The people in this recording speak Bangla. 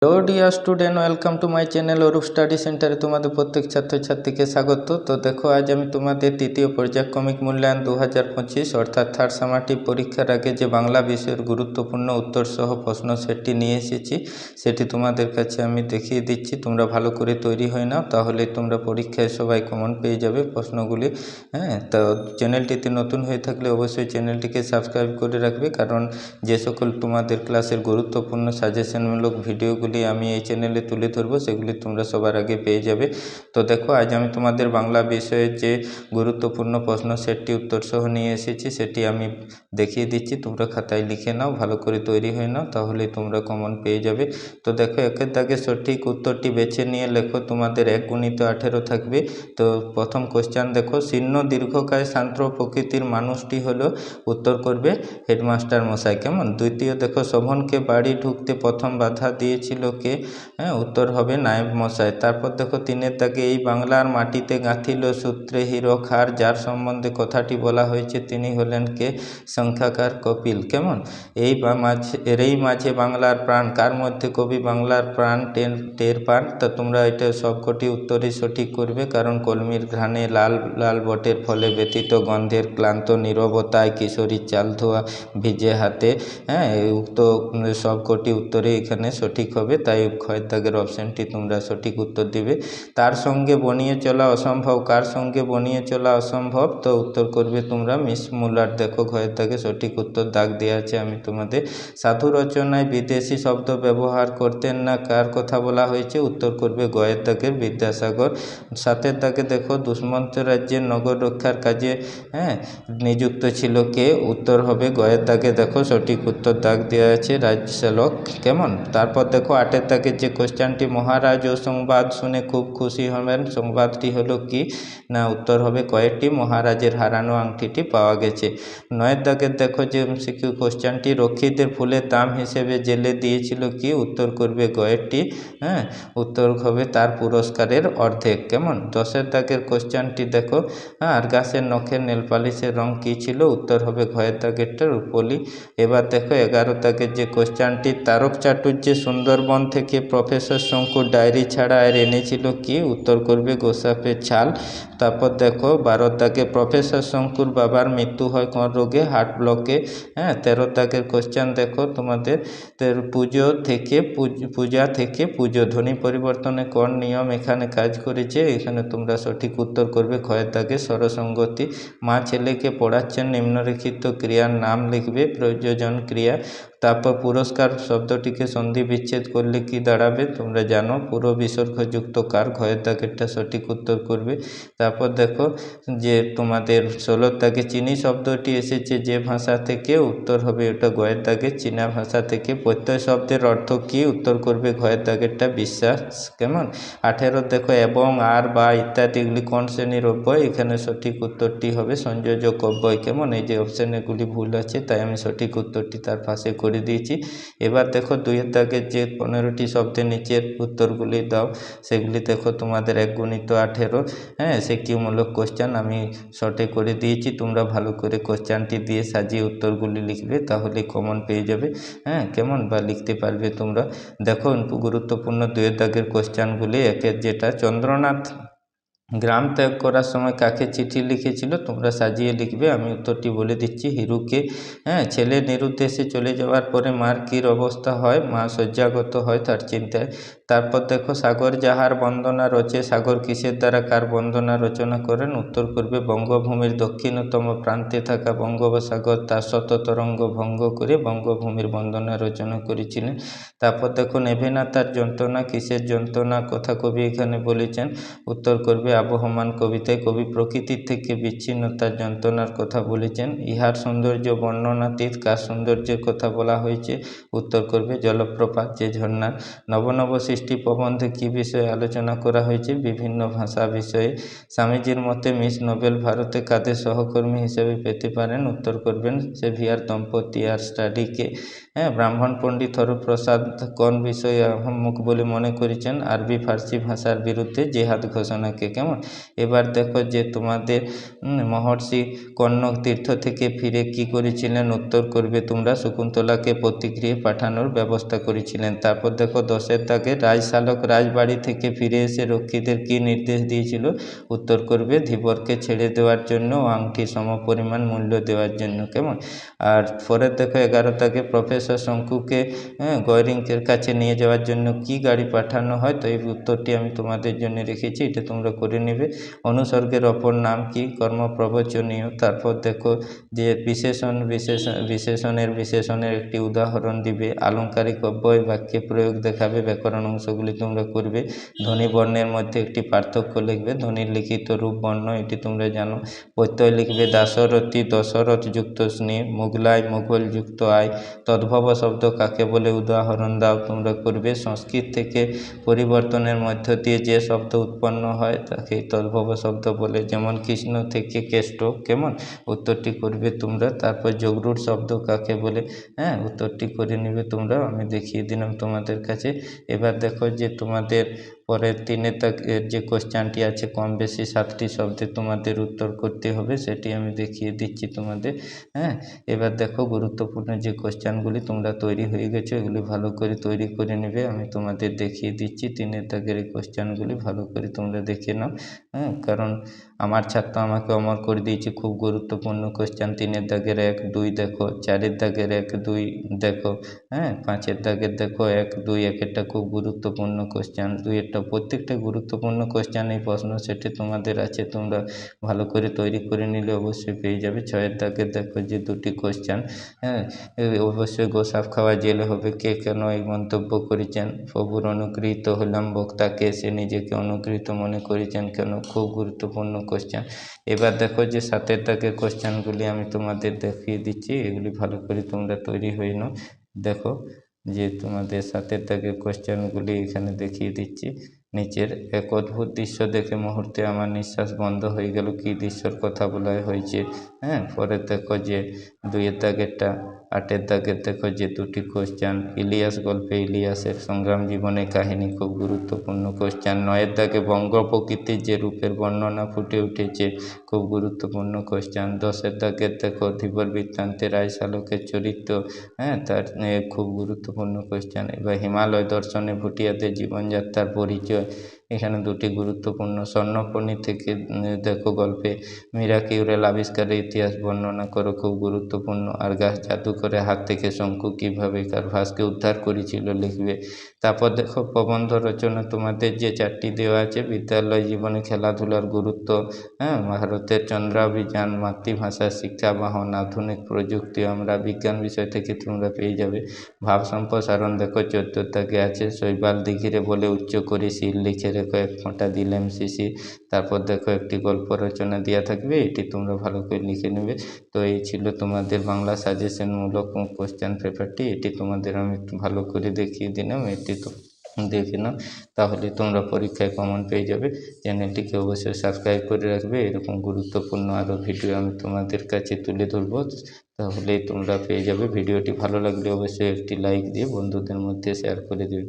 Hello dear student, welcome to my channel Arup study সেন্টারে তোমাদের প্রত্যেক ছাত্রছাত্রীকে স্বাগত। তো দেখো, আজ আমি তোমাদের তৃতীয় পর্যায়ক্রমিক মূল্যায়ন 2025 অর্থাৎ থার্ড সামারটিভ পরীক্ষার আগে যে বাংলা বিষয়ের গুরুত্বপূর্ণ উত্তর সহ প্রশ্ন সেটটি নিয়ে এসেছি। সেটি তোমাদের কাছে আমি দেখিয়ে দিচ্ছি, তোমরা ভালো করে তৈরি হয়ে নাও, তাহলে তোমরা পরীক্ষায় সবাই কমন পেয়ে যাবে প্রশ্নগুলি। তো চ্যানেলটিতে নতুন হয়ে থাকলে অবশ্যই চ্যানেলটিকে সাবস্ক্রাইব করে রাখবে, কারণ যে সকল তোমাদের ক্লাসের গুরুত্বপূর্ণ সাজেশনমূলক ভিডিওগুলি আমি এই চ্যানেলে তুলে ধরবো, সেগুলি তোমরা সবার আগে পেয়ে যাবে। তো দেখো, আজ আমি তোমাদের বাংলা বিষয়ের যে গুরুত্বপূর্ণ প্রশ্ন সেটটি উত্তর সহ নিয়ে এসেছি, সেটি আমি দেখিয়ে দিচ্ছি। তোমরা খাতায় লিখে নাও, ভালো করে তৈরি হয়ে নাও, তাহলে তোমরা কমন পেয়ে যাবে। তো দেখো, একের দাগে সঠিক উত্তরটি বেছে নিয়ে লেখো। তোমাদের 1×18 থাকবে। তো প্রথম কোশ্চেন দেখো, শীর্ণ দীর্ঘকায় শান্ত প্রকৃতির মানুষটি হলো, উত্তর করবে হেডমাস্টার মশাই। কেমন? দ্বিতীয় দেখো, শোভনকে বাড়ি ঢুকতে প্রথম বাধা দিয়েছিল কে? উত্তর হবে নায়েব মশাই। তারপর দেখো, 3-এর দাগে, এই বাংলার মাটিতে গাঁথিল সূত্রে হীরক হার, যার সম্বন্ধে কথাটি বলা হয়েছে তিনি হলেন কে? সংখ্যাকার কপিল। কেমন? এরই মাঝে বাংলার প্রাণ, কার মধ্যে কবি বাংলার প্রাণ টের পান? তো তোমরা এটা সবকটি উত্তরই সঠিক করবে, কারণ কলমির ঘ্রাণে লাল লাল বটের ফলে ব্যতীত গন্ধের ক্লান্ত নীরবতায় কিশোরীর চাল ধোয়া ভিজে হাতে। উক্ত সবকটি উত্তরে এখানে সঠিক হবে, তাই ক্ষয়ের দাগের অপশানটি তোমরা সঠিক উত্তর দিবে। তার সঙ্গে বনিয়ে চলা অসম্ভব, কার সঙ্গে বনিয়ে চলা অসম্ভব? তো উত্তর করবে তোমরা মিস মুলার। দেখো, ক্ষয়ের দাগে সঠিক উত্তর দাগ দেওয়া আছে আমি তোমাদের। সাধু রচনায় বিদেশি শব্দ ব্যবহার করতেন না, কার কথা বলা হয়েছে? উত্তর করবে গয়ের দাগের বিদ্যাসাগর। 7-এর দাগে দেখো, দুষ্মন্ত রাজ্যের নগর রক্ষার কাজে নিযুক্ত ছিল কে? উত্তর হবে গয়ের দাগে। দেখো, সঠিক উত্তর দাগ দেওয়া আছে রাজশালক। কেমন? তারপর দেখো, 8-এর দাগে যে কোশ্চেনটি, মহারাজ ও সংবাদ শুনে খুব খুশি হবেন, সংবাদটি হলো কি? না, উত্তর হবে কয়েকটি, মহারাজের হারানো আংটিটি পাওয়া গেছে। 9-এর দাগের দেখো যে এমসিকিউ কোশ্চেনটি, রক্ষীদের ফুলের দাম হিসেবে জেলে দিয়েছিল কি? উত্তর করবে গয়েরটি। উত্তর হবে তার পুরস্কারের অর্ধেক। কেমন? 10-এর দাগের কোশ্চেনটি দেখো, আর গাছের নখের নেলপালিশের রং কী ছিল? উত্তর হবে ঘয়ের দাগেরটা, রূপলি। এবার দেখো, 11 দাগের যে কোশ্চেনটি, তারক চাটুর্যে সুন্দরবন থেকে প্রফেসর শঙ্কুর ডায়েরি ছাড়া আর এনেছিল কি? উত্তর করবে গোসাপের ছাল। তারপর দেখো, 12 দাগে, প্রফেসর শঙ্কুর বাবার মৃত্যু হয় কোন রোগে? হার্ট ব্লকে। 13 দাগের কোশ্চেন দেখো তোমাদের, পূজা থেকে পুজো ধ্বনি পরিবর্তনে কোন নিয়ম এখানে কাজ করেছে? এখানে তোমরা সঠিক উত্তর করবে ক্ষয়ের দাগে স্বরসঙ্গতি। মা ছেলেকে পড়াচ্ছেন, নিম্নলিখিত ক্রিয়ার নাম লিখবে, প্রযোজন ক্রিয়া। তারপর পুরস্কার শব্দটিকে সন্ধি বিচ্ছেদ করলে কি দাঁড়াবে? তোমরা জানো, পুরো বিসর্গযুক্ত কার। ঘয়ের দাগেরটা সঠিক উত্তর করবে। তারপর দেখো যে তোমাদের 16 দাগে, চীনি শব্দটি এসেছে যে ভাষা থেকে? উত্তর হবে ওটা গয়ের দাগে, চীনা ভাষা থেকে। প্রত্যয় শব্দের অর্থ কি? উত্তর করবে ঘয়ের দাগেরটা বিশ্বাস। কেমন? 18 দেখো, এবং, আর, বা ইত্যাদিগুলি কোন শ্রেণীর অব্যয়? এখানে সঠিক উত্তরটি হবে সংযোজক অব্যয়। কেমন? এই যে অপশানগুলি ভুল আছে, তাই আমি সঠিক উত্তরটি তার পাশে করে দিয়েছি। এবার দেখো, 2-এর দাগের যে 15টি শব্দের নিচের উত্তরগুলি দাও, সেগুলি দেখো তোমাদের 1×18 সিকিউমূলক কোশ্চেন আমি শর্টে করে দিয়েছি। তোমরা ভালো করে কোশ্চেনটি দিয়ে সাজিয়ে উত্তরগুলি লিখবে, তাহলে কমন পেয়ে যাবে। কেমন? বা লিখতে পারবে তোমরা। দেখো, গুরুত্বপূর্ণ 2-এর দাগের কোশ্চেনগুলি। একের যেটা, চন্দ্রনাথ গ্রাম ত্যাগ করার সময় কাকে চিঠি লিখেছিল? তোমরা সাজিয়ে লিখবে, আমি উত্তরটি বলে দিচ্ছি, হিরুকে। ছেলে নিরুদ্দেশে চলে যাওয়ার পরে মার কী অবস্থা হয়? মা শয্যাগত হয় তার চিন্তায়। তারপর দেখো, সাগর যাহার বন্দনা রচে, সাগর কিসের দ্বারা কার বন্দনা রচনা করেন? উত্তর করবে বঙ্গভূমির দক্ষিণতম প্রান্তে থাকা বঙ্গোপসাগর তার শততরঙ্গ ভঙ্গ করে বঙ্গভূমির বন্দনা রচনা করেছিলেন। তারপর দেখো, নেভে না তার যন্ত্রণা, কিসের যন্ত্রণা কথা কবি এখানে বলেছেন? উত্তর করবে আবহমান কবিতায় কবি প্রকৃতির থেকে বিচ্ছিন্নতার যন্ত্রণার কথা বলেছেন। ইহার সৌন্দর্য বর্ণনাতীত, কার সৌন্দর্যের কথা বলা হয়েছে? উত্তর করবে জলপ্রপাত, যে ঝর্ণার। নব নব সৃষ্টি প্রবন্ধে কী বিষয়ে আলোচনা করা হয়েছে? বিভিন্ন ভাষা বিষয়ে। স্বামীজির মতে মিস নোবেল ভারতে কাদের সহকর্মী হিসেবে পেতে পারেন? উত্তর করবেন সেভিয়ার দম্পতি আর স্টাডিকে। ব্রাহ্মণ পণ্ডিত হরপ্রসাদ কোন বিষয়ে আহম্মক বলে মনে করেছেন? আরবি ফার্সি ভাষার বিরুদ্ধে জেহাদ ঘোষণাকে। কেমন? কেমন। এবার দেখো যে তোমাদের মহর্ষি কণ্বক তীর্থ থেকে ফিরে কি করেছিলেন, উত্তর করবে তোমরা শকুন্তলাকে প্রতিগৃহে পাঠানোর ব্যবস্থা করেছিলেন। তারপর দেখো 10-এর দাগে রাজশালক রাজবাড়ি থেকে ফিরে এসে রক্ষীদের কি নির্দেশ দিয়েছিল, উত্তর করবে ধীবরকে ছেড়ে দেওয়ার জন্য ও আংটি সমপরিমাণ মূল্য দেওয়ার জন্য কেমন। আর পরের দেখো 11 দাগে প্রফেসর শঙ্কুকে গয়রিঙ্কের কাছে নিয়ে যাওয়ার জন্য কি গাড়ি পাঠানো হয়, তো এই উত্তরটি আমি তোমাদের জন্য রেখেছি, এটা তোমরা করে নেবে। অনুসর্গের অপর নাম কি, কর্মপ্রবচনীয়। তারপর দেখো যে বিশেষণের একটি উদাহরণ দিবে, আলংকারিক অব্যয় বাক্যে প্রয়োগ দেখাবে, ব্যাকরণ অংশগুলি তোমরা করবে। ধ্বনি বর্ণের মধ্যে একটি পার্থক্য লিখবে, ধ্বনির লিখিত রূপ বর্ণ এটি তোমরা জানো। প্রত্যয় লিখবে দাশরথী দশরথ যুক্ত স্নেহ, মুগলাই মুঘল যুক্ত আয়। তদ্ভব শব্দ কাকে বলে, উদাহরণ দাও, তোমরা করবে। সংস্কৃত থেকে পরিবর্তনের মধ্য দিয়ে যে শব্দ উৎপন্ন হয় তাকে তদ্ভব শব্দ বলে, যেমন কৃষ্ণ থেকে কেষ্ট কেমন, উত্তরটি করবে তোমরা। তারপর যোগরূঢ় শব্দ কাকে বলে, উত্তরটি করে নেবে তোমরা, আমি দেখিয়ে দিলাম তোমাদের কাছে। এবার দেখো যে তোমাদের পরের 3-এর দাগের যে কোশ্চেনটি আছে, কম বেশি 7টি শব্দে তোমাদের উত্তর করতে হবে, সেটি আমি দেখিয়ে দিচ্ছি তোমাদের। এবার দেখো গুরুত্বপূর্ণ যে কোশ্চেনগুলি তোমরা তৈরি হয়ে গেছো, এগুলি ভালো করে তৈরি করে নেবে, আমি তোমাদের দেখিয়ে দিচ্ছি। 3-এর দাগের এই কোশ্চেনগুলি ভালো করে তোমরা দেখে নাও, কারণ আমার ছাত্র আমাকে অমর করে দিয়েছে, খুব গুরুত্বপূর্ণ কোশ্চেন। 3-এর দাগের 1, 2 দেখো, 4-এর দাগের 1, 2 দেখো, 5-এর দাগের দেখো 1, 2, একটা খুব গুরুত্বপূর্ণ কোশ্চেন, 2-এরটা প্রত্যেকটা গুরুত্বপূর্ণ কোশ্চেন এই প্রশ্ন সেটে তোমাদের আছে, তোমরা ভালো করে তৈরি করে নিলে অবশ্যই পেয়ে যাবে। 6-এর দাগের দেখো যে 2টি কোশ্চেন, অবশ্যই গোসাপ খাওয়া জেলে হবে, কে কেন এই মন্তব্য করেছেন, প্রভুর অনুগৃহীত হলাম, বক্তাকে সে নিজেকে অনুগৃহীত মনে করেছেন কেন, খুব গুরুত্বপূর্ণ কোশ্চেন। এবার দেখো যে 7-এর দাগের কোশ্চেনগুলি আমি তোমাদের দেখিয়ে দিচ্ছি, এগুলি ভালো করে তোমরা তৈরি হয়ে নাও। দেখো যে তোমাদের 7-এর দাগের কোশ্চেনগুলি এখানে দেখিয়ে দিচ্ছি। নিচের এক অদ্ভুত দৃশ্য দেখে মুহূর্তে আমার নিঃশ্বাস বন্ধ হয়ে গেল, কি দৃশ্যর কথা বলা হয়েছে। পরে দেখো যে 2-এর দাগেরটা। 8-এর দাগের দেখো যে 2টি কোশ্চেন, ইলিয়াস গল্পে ইলিয়াসের সংগ্রাম জীবনের কাহিনী, খুব গুরুত্বপূর্ণ কোশ্চেন। 9-এর দাগে বঙ্গ প্রকৃতির যে রূপের বর্ণনা ফুটে উঠেছে, খুব গুরুত্বপূর্ণ কোশ্চেন। 10-এর দাগের দেখো ধীবর বৃত্তান্তে রাজশালকের চরিত্র, তার খুব গুরুত্বপূর্ণ কোশ্চেন। এবার হিমালয় দর্শনে ভুটিয়াদের জীবনযাত্রার পরিচয়, এখানে 2টি গুরুত্বপূর্ণ। স্বর্ণপণি থেকে দেখো গল্পে মীরা কিউরেল আবিষ্কারের ইতিহাস বর্ণনা করো, খুব গুরুত্বপূর্ণ। আর গাছ জাদু করে হাত থেকে শঙ্কু কীভাবে কারভাসকে উদ্ধার করেছিল লিখবে। তারপর দেখো প্রবন্ধ রচনা তোমাদের যে 4টি দেওয়া আছে, বিদ্যালয় জীবনে খেলাধুলার গুরুত্ব, ভারতের চন্দ্রাভিযান, মাতৃভাষার শিক্ষাবাহন, আধুনিক প্রযুক্তি, আমরা বিজ্ঞান বিষয় থেকে তোমরা পেয়ে যাবে। ভাব সম্প্রসারণ দেখো 14 দাগে আছে, শৈবাল দিঘিরে বলে উচ্চ করে শিল লিখে রেখো, 1 ফোঁটা দিলেম শিশির। তারপর দেখো একটি গল্প রচনা দেওয়া থাকবে, এটি তোমরা ভালো করে লিখে নেবে। তো এই ছিল তোমাদের বাংলা সাজেশনমূলক কোশ্চেন পেপারটি, এটি তোমাদের আমি একটু ভালো করে দেখিয়ে দিলাম, এটি তো দেখে নাও, তাহলে তোমরা পরীক্ষায় কমন পেয়ে যাবে। চ্যানেলটিকে অবশ্যই সাবস্ক্রাইব করে রাখবে, এরকম গুরুত্বপূর্ণ আরও ভিডিও আমি তোমাদের কাছে তুলে ধরবো, তাহলেই তোমরা পেয়ে যাবে। ভিডিওটি ভালো লাগলে অবশ্যই একটি লাইক দিয়ে বন্ধুদের মধ্যে শেয়ার করে দেবে।